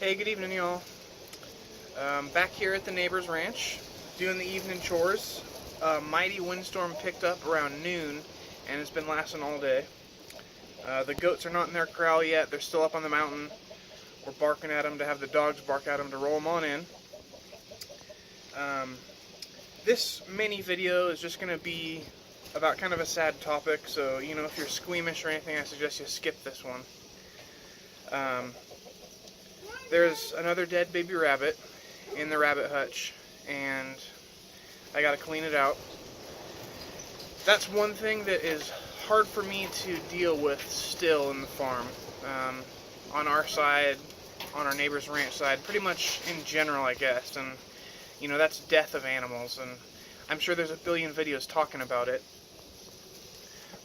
Hey, good evening, y'all. Back here at the neighbor's ranch, doing the evening chores. A mighty windstorm picked up around noon, and it's been lasting all day. The goats are not in their corral yet. They're still up on the mountain. We're barking at them to have the dogs bark at them to roll them on in. This mini video is just going to be about kind of a sad topic, so, if you're squeamish or anything, I suggest you skip this one. There's another dead baby rabbit in the rabbit hutch, and I gotta clean it out. That's one thing that is hard for me to deal with still in the farm. On our side, on our neighbor's ranch side, pretty much in general, I guess, and that's death of animals, and I'm sure there's a billion videos talking about it,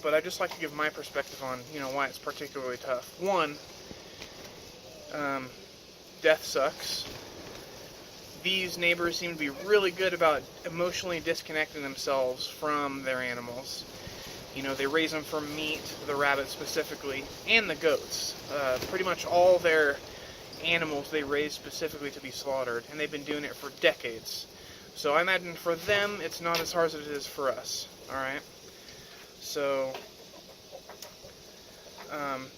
but I just like to give my perspective on, why it's particularly tough. One, death sucks. These neighbors seem to be really good about emotionally disconnecting themselves from their animals. They raise them for meat, the rabbits specifically, and the goats. Pretty much all their animals they raise specifically to be slaughtered, and they've been doing it for decades. So I imagine for them, it's not as hard as it is for us, alright? So,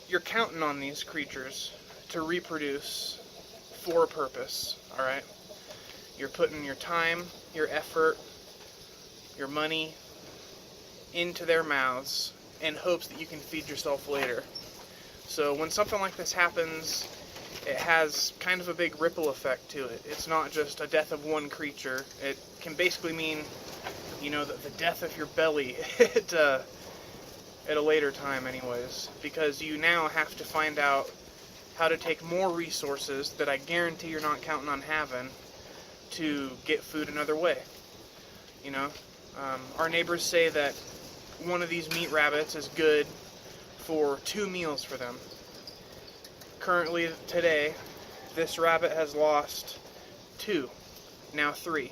you're counting on these creatures to reproduce for a purpose, alright? You're putting your time, your effort, your money into their mouths in hopes that you can feed yourself later. So when something like this happens, it has kind of a big ripple effect to it. It's not just a death of one creature. It can basically mean, the death of your belly at a later time anyways, because you now have to find out how to take more resources that I guarantee you're not counting on having to get food another way. Our neighbors say that one of these meat rabbits is good for 2 meals for them. Currently, today, this rabbit has lost 2, now 3.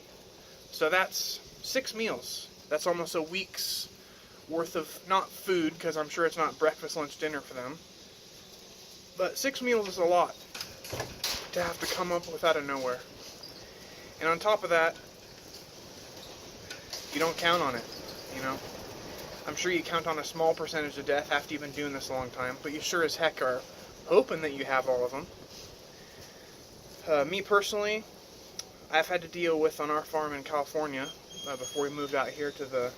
So that's 6 meals. That's almost a week's worth of, not food, because I'm sure it's not breakfast, lunch, dinner for them, but 6 meals is a lot to have to come up with out of nowhere. And on top of that, you don't count on it, I'm sure you count on a small percentage of death after you've been doing this a long time, but you sure as heck are hoping that you have all of them. Me personally, I've had to deal with on our farm in California, before we moved out here to the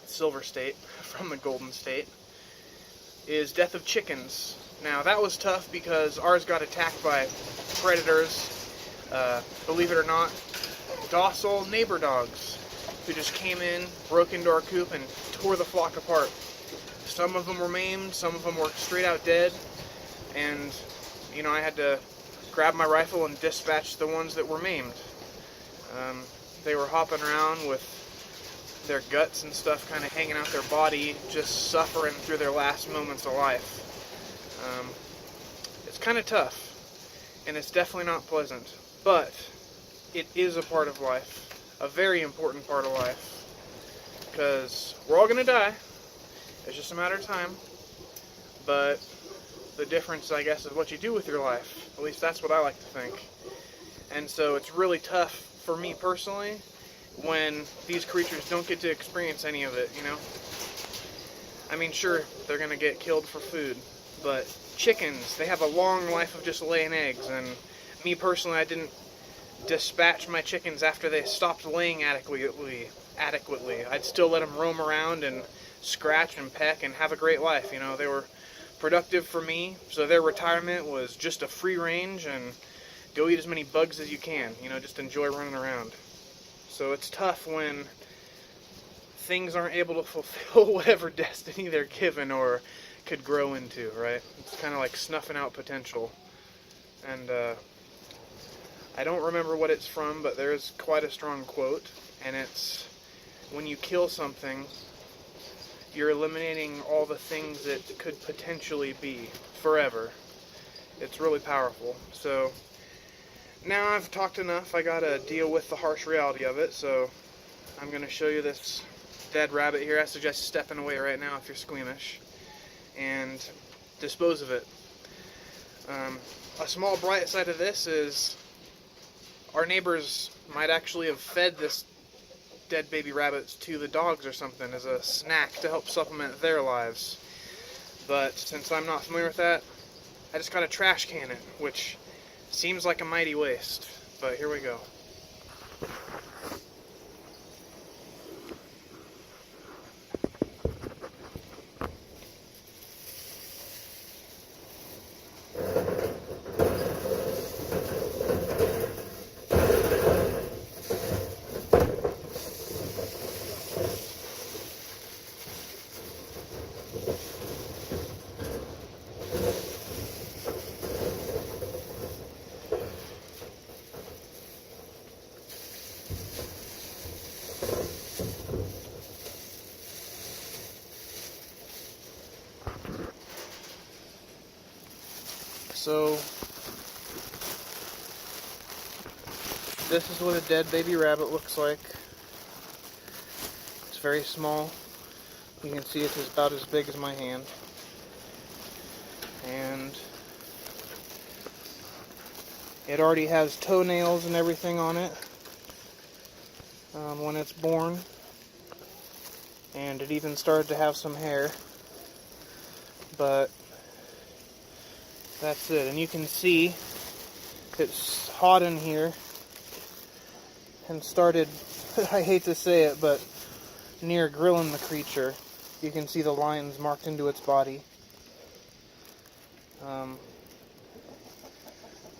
Silver State from the Golden State, is death of chickens. Now that was tough because ours got attacked by predators, believe it or not, docile neighbor dogs who just came in, broke into our coop, and tore the flock apart. Some of them were maimed, some of them were straight out dead, and, I had to grab my rifle and dispatch the ones that were maimed. They were hopping around with their guts and stuff kind of hanging out their body, just suffering through their last moments of life. It's kind of tough, and it's definitely not pleasant, but it is a part of life. A very important part of life, because we're all going to die. It's just a matter of time, but the difference, I guess, is what you do with your life. At least that's what I like to think. And so it's really tough for me personally when these creatures don't get to experience any of it, I mean, sure, they're going to get killed for food, but chickens, they have a long life of just laying eggs, and me personally, I didn't dispatch my chickens after they stopped laying adequately. I'd still let them roam around and scratch and peck and have a great life. They were productive for me, so their retirement was just a free range and go eat as many bugs as you can, just enjoy running around. So it's tough when things aren't able to fulfill whatever destiny they're given or could grow into, right? It's kind of like snuffing out potential. And I don't remember what it's from, but there is quite a strong quote, and it's, when you kill something, you're eliminating all the things that could potentially be forever. It's really powerful. So now I've talked enough. I gotta deal with the harsh reality of it, so I'm gonna show you this dead rabbit here. I suggest stepping away right now if you're squeamish, and dispose of it. A small bright side of this is our neighbors might actually have fed this dead baby rabbits to the dogs or something as a snack to help supplement their lives. But since I'm not familiar with that, I just gotta trash can it, which seems like a mighty waste. But here we go. So, this is what a dead baby rabbit looks like. It's very small. You can see it's about as big as my hand. And it already has toenails and everything on it when it's born. And it even started to have some hair. But that's it. And you can see it's hot in here and started, I hate to say it, but near grilling the creature. You can see the lines marked into its body.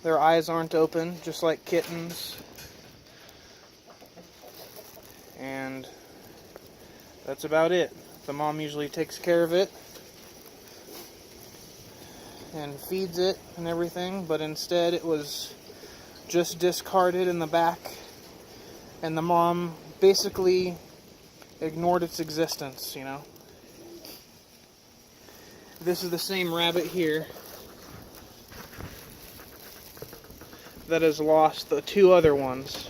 Their eyes aren't open, just like kittens. And that's about it. The mom usually takes care of it and feeds it and everything, but instead it was just discarded in the back, and the mom basically ignored its existence, you know. This is the same rabbit here that has lost the two other ones.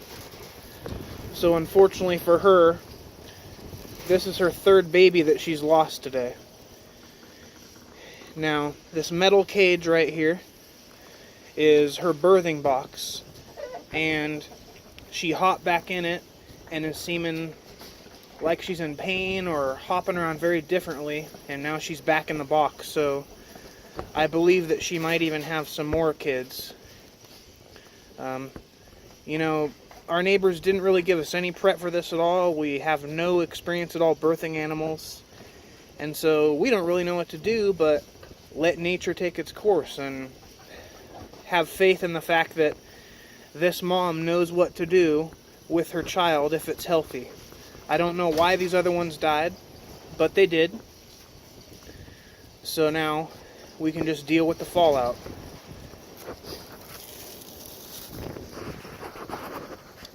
So unfortunately for her, this is her third baby that she's lost today. Now, this metal cage right here is her birthing box, and she hopped back in it and is seeming like she's in pain or hopping around very differently, and now she's back in the box. So I believe that she might even have some more kids. You know, our neighbors didn't really give us any prep for this at all. We have no experience at all birthing animals, and so we don't really know what to do but let nature take its course and have faith in the fact that this mom knows what to do with her child if it's healthy. I don't know why these other ones died, but they did. So now we can just deal with the fallout.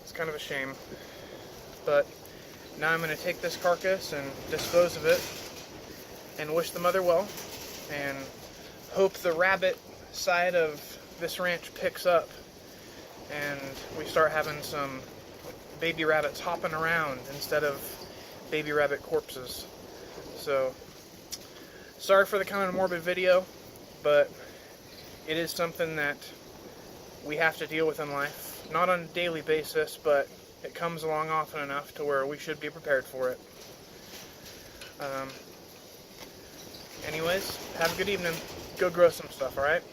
It's kind of a shame, but now I'm going to take this carcass and dispose of it and wish the mother well, and hope the rabbit side of this ranch picks up and we start having some baby rabbits hopping around instead of baby rabbit corpses. So, sorry for the kind of morbid video, but it is something that we have to deal with in life. Not on a daily basis, but it comes along often enough to where we should be prepared for it. Anyways, have a good evening. Go grow some stuff, alright?